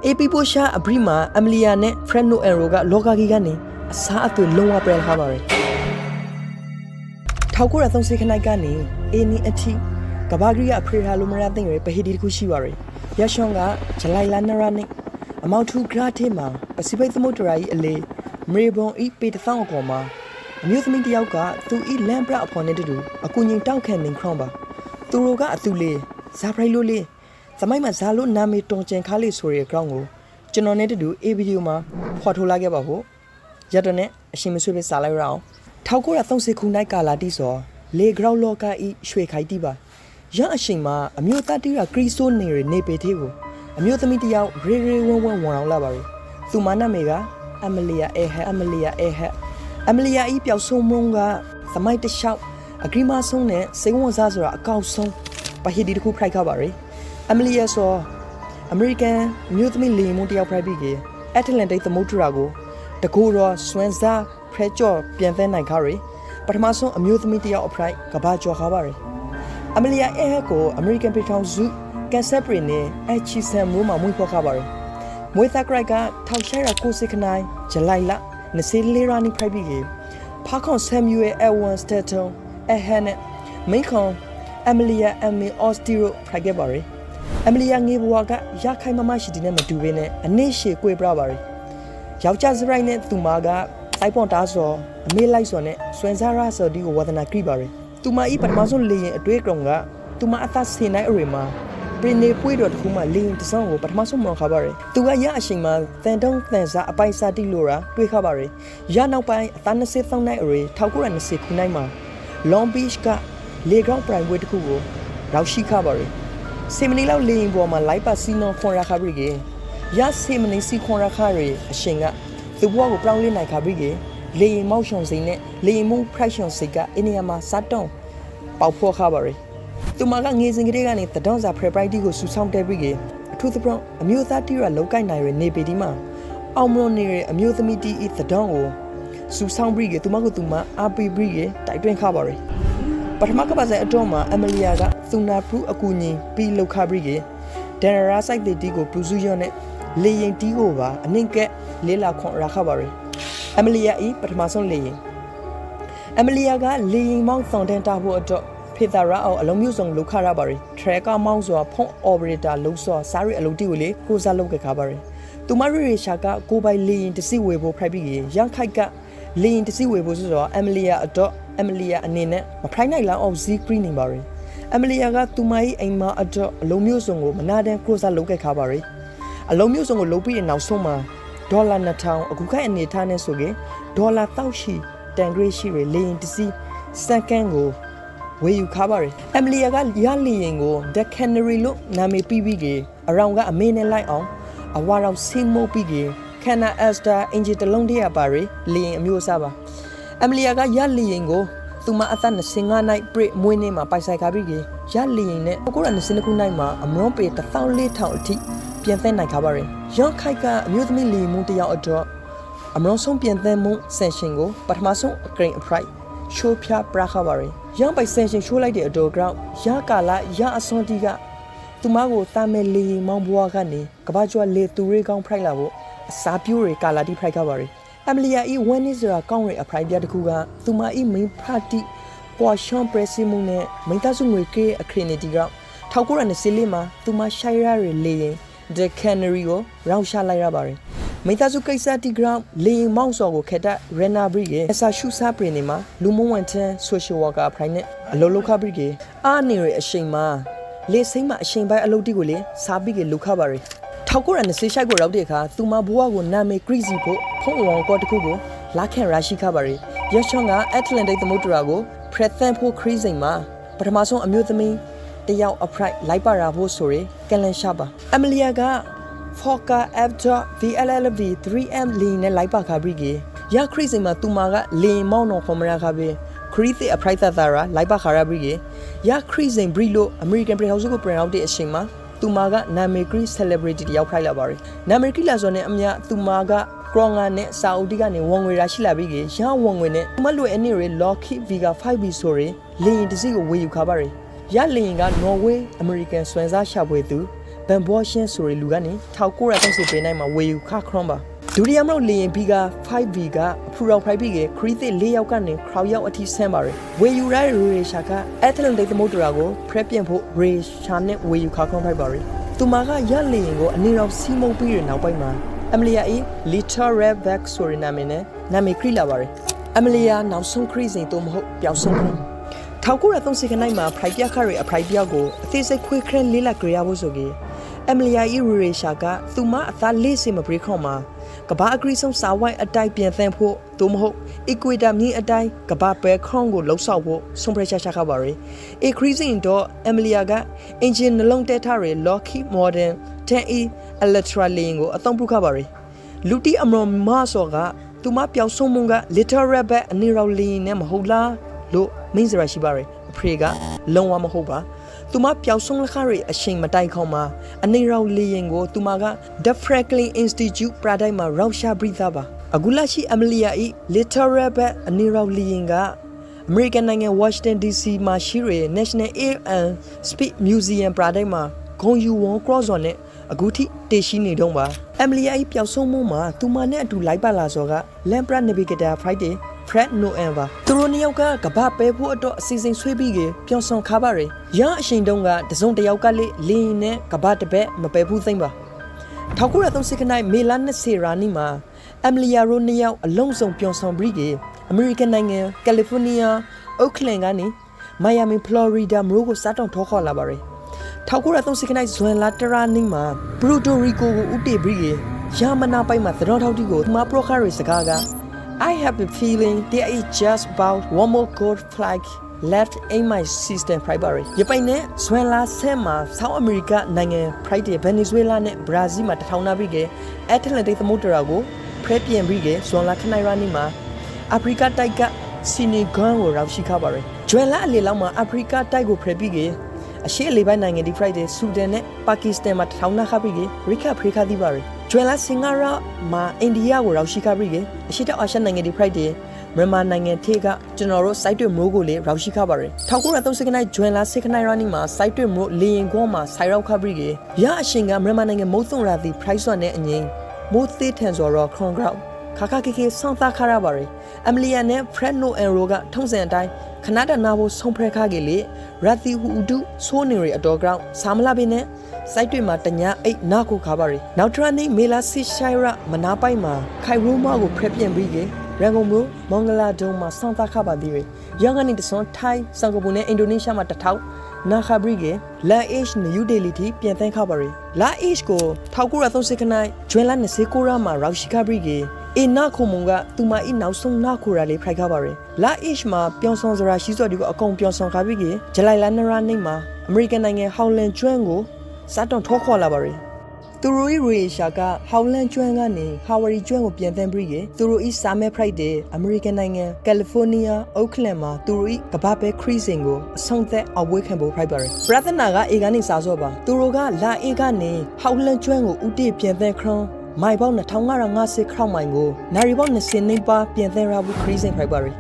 AP ပိုရှာအဘရီမာအမလီယာနဲ့ Fred Noero ကလောကကြီးကနေအစားအသွေးလုံးဝပယ်ထားပါတယ်ထောက်ကိုရသုံးစိခနိုင်ကနေအင်းနီအထိကဘာဂရီယာဖရီဟာလိုမရာတင်ရပဟီဒီတခုရှိပါရယ်ရရှောင်းကဂျလိုက်လာနရာနဲ့အမောက်ထူဂရာထေမှာပစိဖိတ်သမုဒ္ဒရာကြီးအလေမေဘွန်ဤပေတသောင်းအကောင်မှာအမျိုးသမီးတယောက်ကသူဤလမ်ပရာအဖော်နဲ့တူအကူငင်တောက်ခံနေခေါင်းပါသူတို့ကအသူလေးဇာဖရိုင်လိုလေးသမိုင်းမှာဇာလို့နာမည်တုံကျင်ခါလေးဆိုတဲ့ ground ကိုကျွန်တော်နဲ့တူအေးဗီဒီယိုမှာဖော်ထုတ်လာခဲ့ပါဖို့ရတဲ့နဲ့အရှင်မဆွေးပဲစားလိုက်ရအောင်1930ခုနှစ်ကာလာတိစောလေ ground လောကဤရွှေခိုင်တိပါရအရှင်မှာအမျိုးသားတီးရခရီးဆိုးနေရနေပေသေးကိုအမျိုးသမီးတယောက်ရေရေဝဝဝအောင်လာပါရယ်သူမနာမေကအမလီယာအေဟအမလီယာအေဟအမလီယာဤပျောက်ဆုံးမုံကသမိုင်းတလျှောက်အဂရီမာဆုံးနဲ့စိန်ဝန်စားဆိုတာအကောက်ဆုံးပဟီဒီတခုဖိုက်ခါပါရယ်အမလီယာဆိုအမေရိကန်မြို့သမီးလီမွန်တယောက်ဖိုက်ပြီးကအတ္တလန်တိတ်သမုဒ္ဒရာကိုတကူတော့ဆွမ်းစားဖရဲကြော်ပြန်သဲနိုင်ခါရယ်ပထမဆုံးအမျိုးသမီးတယောက်အဖိုက်ကဘာကြော်ခါပါရယ်အမလီယာအဲဟကိုအမေရိကန်ပြည်ထောင်စုကန်ဆပ်ပရီနဲ့အချီဆန်မိုးမှာမွေးဖော်ခါပါရယ်မွေးသက်ဂရိုက်ကထောက်ရှာရကိုစစ်ခနိုင်ဂျလိုက်လာ24ရာနီဖိုက်ပြီးဖာခွန်ဆမ်ယူရဲ့အဝန်စတက်တုံအဟန်နဲ့မိခွန်အမလီယာအမီအော့စတီရိုဖိုက်ခဲ့ပါရယ်အမလီယာငေဘဝကရခိုင်မမရှိတဲ့နဲ့မတူဘဲနဲ့အနည်းရှည်ကွေပြပါရယ်ယောက်ျားစရိုက်နဲ့သူမကစိုက်ပွန်တားစောအမေလိုက်စောနဲ့ဆွန်စားရစောဒီကိုဝဒနာကြည့်ပါရယ်သူမဤပထမဆုံးလေရင်အတွေ့အကြုံကသူမအသက်ဆင်နိုင်အရေမှာပင်နေပွေးတော်တခုမှလေရင်တစောင်းကိုပထမဆုံးမခါပါရယ်သူကရအချိန်မှာတန်တုံးတန်စားအပိုင်စားတိလို့ရာတွေးခါပါရယ်ရနောက်ပိုင်းအသက်23နိုင်အရေ1920ခုနှစ်မှာ Long Beach ကလေကောင်ပရိုင်ဝေးတခုကိုရောက်ရှိခါပါရယ်စေမနီလောက်လေရင်ပေါ်မှာလိုက်ပါစီနောခွန်ရခါပြီးရစေမနီစီခွန်ရခါရယ်အရှင်ကသူဘွားကိုပြောင်းလဲနိုင်ခါပြီးလေရင်မောက်ရှုံစိန်နဲ့လေရင်မှုဖရိုက်ရှုံစိတ်ကအင်းနီယာမှာစားတုံးပေါက်ဖော်ခါပါရယ်သူမကငေစဉ်ကလေးကနေတဒေါင်းစာဖရပရိုက်တီကိုစူဆောင်းတဲပြီးအထူးသဖြင့်အမျိုးသားတီရလောက်ကင်နိုင်ရနေပေဒီမှာအောင်မလို့နေရအမျိုးသမီးတီဤတဒေါင်းကိုစူဆောင်းပြီးသူမကသူမအာပီပြီးတိုက်တွန်းခါပါရယ်ပထမကပါဆိုင်အတော့မှာအမလီယာကသူနာဖူးအကူညီပြီးလောက်ခါပြီးဒန်ရာဆိုင်တီကိုပူဇူရောနဲ့လေရင်တီကိုပါအနှင့်ကက်လေးလာခွန်ရခါပါရယ်အမလီယာဤပထမဆုံးလေရင်အမလီယာကလေရင်မောင်းဆောင်တန်းတာဖို့အတွက်ဖေတာရာအောင်အလုံးမျိုးစုံလောက်ခရပါရယ်ထရကာမောင်းစွာဖုန်းအော်ပရေတာလုံးစွာစားရအလုပ်တီကိုလေကိုစားလုပ်ခဲ့ခါပါရယ်သူမရီရှာကကိုပိုင်လေရင်တစီဝေဖို့ဖိုက်ပြီးရန်ခိုက်ကလေရင်တစီဝေဖို့ဆိုတော့အမလီယာအတွက်အမလီယာအနေနဲ့မဖိုက်နိုင်လောက်အောင်ဇီကရီနေပါရယ်အမလီယာကသူမ၏အိမ်မအတွက်အလုံးမျိုးစုံကိုမနာတန်ကိုစားလုပ်ခဲ့ခါပါရယ်အလုံးမျိုးစုံကိုလုပ်ပြီးတဲ့နောက်ဆုံးမှာဒေါ်လာ2000အခုခိုက်အနေထားနဲ့ဆိုဒေါ်လာ1000ရှိတန်ဂရိရှိရလေရင်တစီစက္ကန့်ကိုဝေယူခါပါရယ်အမလီယာကရလီရင်ကို The Canary လို့နာမည်ပြီးပြီးအရောင်ကအမေနဲ့လိုက်အောင်အဝါရောင်ဆင်းမိုးပြီးCanna Asta အင်ဂျီတလုံးတရပါရယ်လီရင်အမျိုးအစားပါအမလီယာကရလီရင်ကိုသူမအသက်25နိုင်ပြည့်မွေးနေ့မှာပိုက်ဆိုင်ခါပြီးရလီရင်နဲ့1929ခုနှစ်မှာအမွန်ပေ14000အထိပြန်သဲနိုင်ခါပါရယ်ရောင်းခိုက်ကအမျိုးသမီးလီမွန်တယောက်အတွက်အမွန်ဆုံးပြန်သဲမှုဆန်ရှင်ကိုပထမဆုံးအကရင်အဖရိုက်ရှိုးဖြာပရခါပါရယ်ရောင်းပိုင်ဆန်ရှင်ရှိုးလိုက်တဲ့အတော်ကြောင့်ရကာလာရအစွန်တီကသူမကိုတာမဲလီမောင်ဘွားကနေကဘာကျွာလေသူရေကောင်းဖရိုက်လာဖို့အစာပြိုးတွေကာလာတီဖရိုက်ခါပါရယ်အမလီယာဤဝမ်နီစရာကောင်းရအဖရိုက်ပြတခုကသူမဤမိန်ဖာတီပွာရှွန်ပရက်စီမုန်နဲ့မိန်သားစုငွေကေအခရီနီတီက1924မှာသူမရှိုင်းရရလေရင် The Canary ကိုရောင်းချလိုက်ရပါတယ်မိသားစုကိစ္စတီဂရမ်လေရင်မောင်းစော်ကိုခက်တဲ့ရန်နာဘရီရဲ့အစာရှုစားပရင်နေမှာလူမဝန်ထမ်းဆိုရှယ်ဝါကာဖရိုင်နဲ့အလုံးလောက်ခဘရီအာနေရအရှိန်မှာလေစိမ့်မှာအရှိန်ပိုင်းအလုပ်တီကိုလေစားပြီးလုခပါရယ်1926ကိုရောက်တဲ့အခါသူမဘွားကိုနာမည်ဂရိစီဖို့ဖုံးအောင်ကောတခုကိုလာခင်ရရှိခပါရယ်ရချွန်ကအတ္တလန်တိတ်သမုဒ္ဒရာကိုဖရက်သန်ဖို့ခရီးစိန်မှာပထမဆုံးအမျိုးသမီးတယောက်အဖရိုက်လိုက်ပါရဖို့ဆိုရယ်ကန်လန်ရှာပါအမလီယာကFoka After VLLV 3M လင်းနဲ့လိုက်ပါခါပြီးရခရီးစိန်မှာသူမကလင်းမောင်းတော်ခေါ်မရခါပြီးခရီးသစ်အဖရိုက်သသာရာလိုက်ပါခါရပြီးရခရီးစိန်ဘရီလို့အမေရိကန်ပြည်ထောင်စုကိုပြန်ရောက်တဲ့အချိန်မှာသူမကနာမည်ဂရီ celebrity တယောက်ဖိုက်လာပါရယ်နာမည်ဂရီလာဆိုတဲ့အမြသူမကကရောငါနဲ့စာအုပ်တီကနေဝန်ငွေရရှိလာပြီးရဝန်ငွေနဲ့မလွယ်အနေရ Lockheed Vega 5B ဆိုရယ်လင်းတစီကိုဝေယူခါပါရယ်ရလင်းကနော်ဝေးအမေရိကန်စွမ်းစားရှာဖွေသူ ဘန်ဘောရှင်းဆိုရီလူကနေ1930ပေးနိုင်မှာဝေယူခခရွန်ပါဒူရီယမ်လို့လေရင်ဘီက 5V ကဖူရောက်ဖိုက်ပြီးကခရီးသစ်4ယောက်ကနေခရောက်ရောက်အထိဆန်းပါတယ်ဝေယူရိုင်းရီရှာကအက်တလန်တိတ်သမုတ်တရာကိုဖရက်ပြင်ဖို့ရေရှာနဲ့ဝေယူခခရွန်ဖိုက်ပါတယ်သူမကရက်လေရင်ကိုအနေရောက်စီးမုံပြီးရနောက်ပိုင်းမှာအမလီယာအေလီတာရက်ဘက်ဆိုရီနာမည်နဲ့နာမည်ခရီးလာပါတယ်အမလီယာနောက်ဆုံးခရီးစဉ်တော့မဟုတ်ပျောက်ဆုံးခရီး1930ခနိုင်မှာဖရိုက်ပြခရီအဖရိုက်ပြကိုအသေးစိတ်ခွေးခရလေးလက်ကြရဖို့ဆိုကြီးအမလီယာအေရီရှာကသူမအသားလေးစင်မပရိခေါမှာကဘာအဂရီဆုံးစာဝိုင်းအတိုက်ပြန်သန်းဖို့သို့မဟုတ်အီကွေတာမြင်းအတိုက်ကဘာပဲခေါင်းကိုလှုပ်ဆောက်ဖို့ဆုံးဖြတ်ချက်ချခဲ့ပါရယ်အခရီးစဉ်တော့အမလီယာကအင်ဂျင်နှလုံးတဲထားရယ် Lockheed Martin 10E Electra လင်းကိုအသုံးပြုခဲ့ပါရယ်လူတီအမရောမဆော့ကသူမပျောက်ဆုံးမှုက Little Rabbit အနေရောလင်းနဲ့မဟုတ်လားလို့မင်းစရာရှိပါရယ်အဖေကလုံးဝမဟုတ်ပါသူမပျောက်ဆုံးလက်ခရီအချိန်မတိုင်ခေါမှာအနေရောက်လေရင်ကိုသူမက The Franklin Institute ပရာဒိုင်မှာရောက်ရှာပြီးသားပါအခုလက်ရှိအမလီယာ၏ Little Rabbit အနေရောက်လေရင်ကအမေရိကန်နိုင်ငံ Washington DC မှာရှိတဲ့ National Air and Space Museum ပရာဒိုင်မှာဂုံယူဝွန် cross on နဲ့အခုထိတည်ရှိနေတော့ပါအမလီယာ၏ပျောက်ဆုံးမှုမှာသူမနဲ့အတူလိုက်ပါလာစောက Lampra Navigator Friday Fred Noel ပါသူတို့နှစ်ယောက်ကကဘာပဲဖို့အတွက်အစီအစဉ်ဆွေးပြီးပျော်ဆောင်ခါပါရယ်ရအချိန်တုန်းကတစုံတယောက်ကလေလင်းနဲ့ကဘာတပက်မပယ်ဘူးသိမ့်ပါ1930ခနိုင်မေလာ20ရာနီမှာအမလီယာရိုနှစ်ယောက်အလုံးစုံပျော်ဆောင်ပြီးအမေရိကန်နိုင်ငံကယ်လီဖိုးနီးယားအိုကလန်ကနေမိုင်ယာမီဖလော်ရီဒါမြို့ကိုစားတောင်းထောခေါ်လာပါရယ်1930ခနိုင်ဇွန်လတရာနီမှာပရိုတိုရီကိုကိုဥတေပြီးယာမနာပိုင်မှာသတော်ထောက်တီကိုမပရိုခါရီစကားကI have a feeling there is just about one more gold flag left in my system primary ရပိုင်နဲ့ဇွန်လ10မှာ South America နိုင်ငံ Friday Venezuela နဲ့ Brazil မှာတထောင်နာပြီးက Atlantic သမုဒ္ဒရာကိုဖရက်ပြင်ပြီးကဇွန်လခနိုင်ရာနီမှာအာဖရိကတိုက်ကစီနီဂန်ကိုရောက်ရှိခဲ့ပါတယ်ဇွန်လအလယ်လောက်မှာအာဖရိကတိုက်ကိုဖရက်ပြီးကအရှေ့အလယ်ပိုင်းနိုင်ငံဒီ Friday ဆူဒန်နဲ့ပါကစ္စတန်မှာတထောင်နာခပြီးရိခဖရိခသီးပါတယ်ကျွဲလာစင်ဂါရာမှာအိန္ဒိယကိုရောက်ရှိခဲ့ပြီးအရှိတောင်အာရှနိုင်ငံဒီ Friday မြန်မာနိုင်ငံထေကကျွန်တော်တို့ site တွေမိုးကိုလေရောက်ရှိခဲ့ပါတယ်1930ခနိုင်ကျွဲလာ6ခနိုင်ရာနီမှာ site တွေမိုးလေရင်ကွန်မှာဆိုင်ရောက်ခဲ့ပြီးရအရှင်ကမြန်မာနိုင်ငံမုတ်သွန်ရာသီ price နဲ့အငိမ့်မိုးသေးထန်စော်တော့ crown ground ခါခါကေကေဆောင်းသားခါရပါတယ်အမလီယာနဲ့ Fred Noel ကထုံးစံအတိုင်းခဏတနာဖို့ဆုံးဖရက်ခါကေလေရသီဟူဒူဆိုးနေရအတော် ground စာမလာပင်နဲ့စိုက်တွေမှာတညာအိတ်နာကိုခါပါရီနောက်ထရနေမေလာစီရှိုင်ရမနာပိုင်မှာခိုင်ရိုမာကိုဖရက်ပြင်ပြီးရန်ကုန်မြို့မင်္ဂလာဒုံမှာစောင့်သားခပါသေးတယ်ရန်ကုန်နေတဆွန်ထိုင်းစင်ကာပူနဲ့အင်ဒိုနီးရှားမှာတထောက်နာခဘရီလာအေ့နယူးဒေလီတီပြန်သန်းခပါရီလာအေ့ကို1930ခနိုင်ဂျွန်လာ29ရာမှာရောက်ရှိခဘရီအေနာခုံမုံကသူမအီနောက်ဆုံးနာခိုရာလေးဖိုက်ခပါရီလာအေ့မှာပျော်ဆောင်စရာရှိစော်ဒီကိုအကုန်ပျော်ဆောင်ခပြီးဂျလိုင်လာနရာနေမှာအမေရိကန်နိုင်ငံဟောင်လန်ကျွန်းကိုစားတောင်းထောခေါ်လာပါရယ်သူတို့၏ရေရှာကဟောင်လန်ကျွန်းကနေဟာဝရီကျွန်းကိုပြန်သန်းပြီးသူတို့၏စာမဲဖရိုက်တဲ့အမေရိကန်နိုင်ငံကယ်လီဖိုးနီးယားအိုကလန်မှာသူတို့၏ကဘာပဲခရီးစဉ်ကိုအဆုံးသက်အဝေးခံဖို့ဖရိုက်ပါရယ်ပရသနာကအေကနေစားစောပါသူတို့ကလာအေကနေဟောင်လန်ကျွန်းကိုဥတီပြန်သန်းခရွန်မိုင်ပေါင်း2550ခရောက်မိုင်ကိုနိုင်ရီပေါင်း20နိပါပြန်သန်းရဖို့ခရီးစဉ်ဖရိုက်ပါရယ်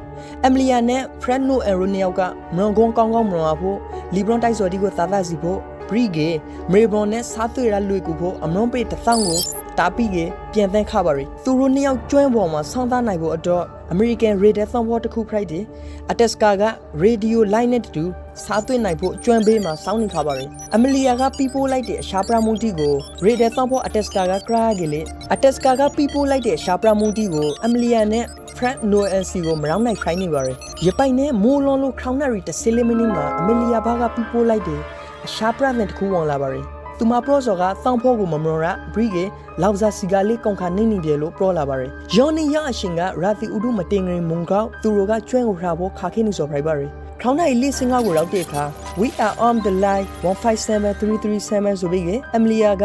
အမလီယာနဲ့ Fred Noel ရိုနီယောက်ကမွန်ကွန်ကောင်းကောင်းမွန်ဖို့လီဘရွန်တိုက်စော်ဒီကိုသာသစီဖို့ဘရီဂေမေဘွန်နဲ့စားသွေးရလွေကူဖို့အမွန်ပေ1000ကိုတာပီကပြန်သန်းခပါရီသူတို့နှစ်ယောက်ကျွမ်းပေါ်မှာဆောင်းသားနိုင်ဖို့အတွက်အမေရိကန်ရေဒါသံဘောတစ်ခုဖရိုက်တယ်အတက်စကာကရေဒီယိုလိုင်းနဲ့တူစားသွေးနိုင်ဖို့ကျွမ်းဘေးမှာစောင်းနေခပါရီအမလီယာကပီပိုးလိုက်တဲ့အရှာပရမူတီကိုရေဒါသံဘောအတက်စကာကကရာဂေလေအတက်စကာကပီပိုးလိုက်တဲ့အရှာပရမူတီကိုအမလီယာနဲ့ Fred Noel စီကိုမရောင်းနိုင်ခိုင်းနေပါရယ်ရပိုင်နဲ့မိုးလွန်လို့ခေါင်းနာရီ10မိနစ်မှာအမလီယာဘာကပီပိုးလိုက်တယ်အရှာပရတဲ့တခုဝင်လာပါရယ်သူမပရော့စော်ကသောင်းဖို့ကိုမမရောရဘရီဂေလောက်စာစီကလေးကောင်ခါနေနေတယ်လို့ပြောလာပါရယ်ယောနီရအရှင်ကရာသီဥဒုမတင်ငရင်မုံကောက်သူတို့ကကျွမ်းကိုခါဖို့ခါခင်းနေစော်ဖိုက်ပါရယ်ခေါင်းနိုင်လေးစင်ကားကိုရောက်တဲ့အခါ We are on the line 157337ဆိုပြီးအမလီယာက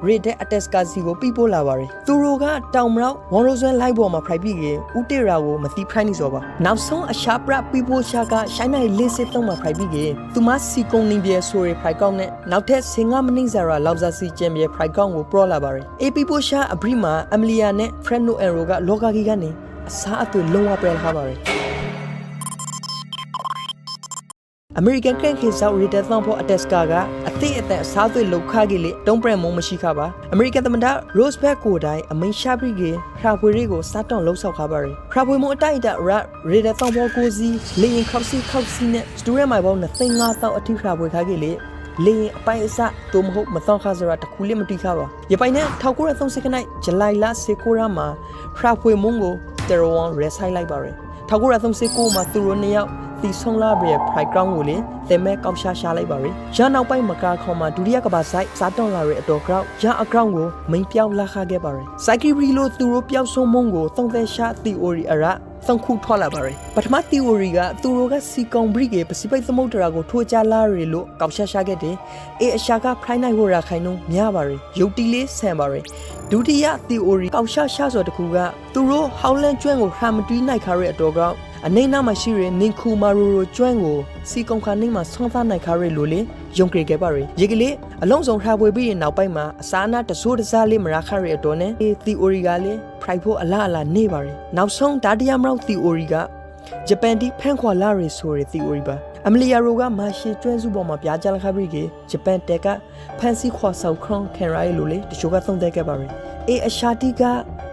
ရေဒက်အတက်စကာစီကိုပြပို့လာပါရယ်သူတို့ကတောင်မရောက်ဝန်ရိုဇွန်လိုက်ပေါ်မှာဖိုက်ပြီးဦးတေရာကိုမသိဖိုင်းနေစောပါနောက်ဆုံးအရှာပရပြပို့ရှာကရှိုင်းနိုင်လေးစစ်သုံးမှာဖိုက်ပြီးသူမစီကုံနေပြဲဆိုရဖိုက်ကောင်းနဲ့နောက်ထပ်15မိနစ်စာရာလောက်စာစီကျန်ပြဲဖိုက်ကောင်းကိုပရောလာပါရယ်အေပြပို့ရှာအဘရီမှာအမလီယာနဲ့ Fred Noel ကလောကကြီးကနေအစားအသွေးလုံးဝပြဲလာပါရယ် American ကခေဆောက်ရီတက်သောဖို့အတက်စကာကအသည့်အသက်အစားသွေးလောက်ခကြီးလေတုံးပရမုံမရှိခပါ American သမ္မတ Roosevelt ကိုတိုင်အမိန်ရှာပြီးကခရာဖွေတွေကိုစားတောင်းလှုပ်ဆောက်ခပါရယ်ခရာဖွေမအတိုက်အတရီတက်သောဖို့ကိုစီလေရင်ခောက်စီနဲ့စတူရဲမိုင်ပေါင်း2500အထိခရာဖွေခကြီးလေလေအပိုင်အစတိုမဟုတ်မသောခါစရာတခုလေးမတိခပါရပိုင်နဲ့1930ခနိုင်ဇူလိုင်လ19ရက်မှာခရာဖွေမုံကိုတရဝန်ရဲဆိုင်လိုက်ပါရယ်1939မှာသူတို့နှစ်ယောက်တီဆုံလာပြဲ pride ground ကိုလေသင်မဲကောက်ရှာလိုက်ပါရယ်ရနောက်ပိုင်းမကာခေါ်မှာဒုတိယကဘာဆိုင်စားတောင်းလာတဲ့အတော်ကြောက်ရအကောင့်ကိုမိန်ပြောင်းလာခခဲ့ပါရယ် psychiatry လို့သူတို့ပျောက်ဆုံးမုံကိုသုံးသက်ရှာ theory အရသုံးခုထွက်လာပါရယ်ပထမ theory ကသူတို့ကစီကွန်ဘရီကပစိဖိတ်သမုဒ္ဒရာကိုထိုးချလာရလို့ကောက်ရှာခဲ့တယ်အရှာက pride night ဟိုရာခိုင်နှုန်းများပါရယ်ရုပ်တီလေးဆန်ပါရယ်ဒုတိယ theory ကောက်ရှာဆိုတခုကသူတို့ဟောင်းလန်းကျွန်းကိုခရမတီးနိုင်ခရတဲ့အတော်ကြောက်အနေနာမရှိရနင်ခုမာရိုကျွမ်းကိုစီကုံခါနေမှာဆောင်းသားနိုင်ခါရလို့လေယုံကြည်ခဲ့ပါရယ်ရေကလေးအလုံးစုံထားပွေပြီးရင်နောက်ပိုင်းမှာအစာအနာတဆိုးတစားလေးမရခရရဲ့အတော်နဲ့ theory ကလေ pride ဖို့အလားအလာနေပါရယ်နောက်ဆုံးဒါတရမလောက် theory ကဂျပန်တီဖန်ခွာလာရဆိုတဲ့ theory ပါအမလီယာရိုကမာရှီကျွန်းစုပေါ်မှာပြားကြလာခပြီးကဂျပန်တက်ကဖန်စီခွာဆောက်ခေါခံရရဲ့လို့လေတချို့ကသုံးသပ်ခဲ့ပါရယ်အရှာတီက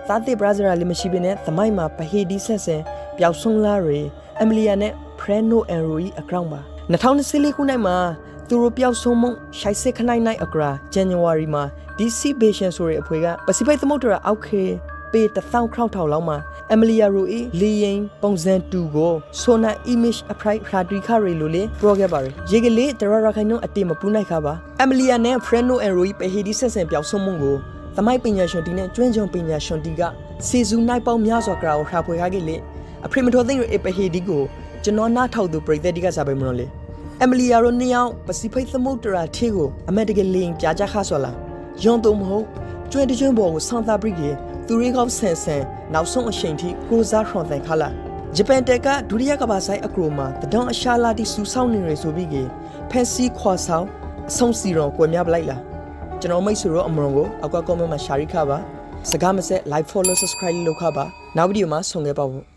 သာတိဘရာဇာလေးမရှိဘဲနဲ့သမိုင်းမှာပဟေဒီဆက်ဆန်ပျောက်ဆုံးလာရယ်အမလီယာနဲ့ဖရန်နိုအန်ရိုအကောင့်ပါ2024ခုနှစ်မှာသူတို့ပျောက်ဆုံးမှုရှိုက်စစ်ခနိုင်နိုင်အကရာဇန်နဝါရီမှာ DC Bastion ဆိုတဲ့အဖွဲ့ကပစိဖိတ်သမုဒ္ဒရာအောက်ခေပေ1000ခေါက်ထောင်လောက်မှာအမလီယာရိုလီယင်ပုံစံတူကိုဆိုနာ image အဖရိုက်ဖရာတီခရီလိုလေပရိုခဲ့ပါရယ်ရေကလေးတရရခိုင်နှုန်းအတေမပူနိုင်ခပါအမလီယာနဲ့ဖရန်နိုအန်ရိုပဟေဒီဆက်ဆန်ပျောက်ဆုံးမှုကိုသမိုင်းပညာရှင်တီနဲ့ကျွမ်းကျင်ပညာရှင်တီကစီဇူနိုင်ပေါင်းများစွာကရာကိုခါဖွေခခဲ့လေအဖရီမထိုသိန်းရဲ့ပဟေဒီကိုကျွန်တော်နားထောက်သူပြည်သက်တီကစားပေးမလို့လေအမလီယာရိုနှစ်ယောက်ပစိဖိတ်သမုဒ္ဒရာထေကိုအမတ်တကယ်လင်းပြကြခါဆိုလားယွန်တုံမဟုတ်ကျွမ်းတကျွန်းပေါ်ကိုဆောင်းသားပရိကေသူရိကောက်ဆန်နောက်ဆုံးအချိန်ထိကိုစားထွန်တန်ခါလာဂျပန်တက်ကဒုတိယကမ္ဘာဆိုင်အကရိုမှာတဒေါန်အရှာလာတီစူဆောင်းနေရဆိုပြီးကဖက်စီခွာဆောင်အဆုံးစီရောကွယ်များပလိုက်လားကျွန်တော်မိတ်ဆွေတို့အမရုံကိုအောက်က comment မှာ share ခပါစကားမဆက် like follow subscribe လုပ်ခပါနောက်ဗီဒီယိုမှာဆုံခဲ့ပါဦး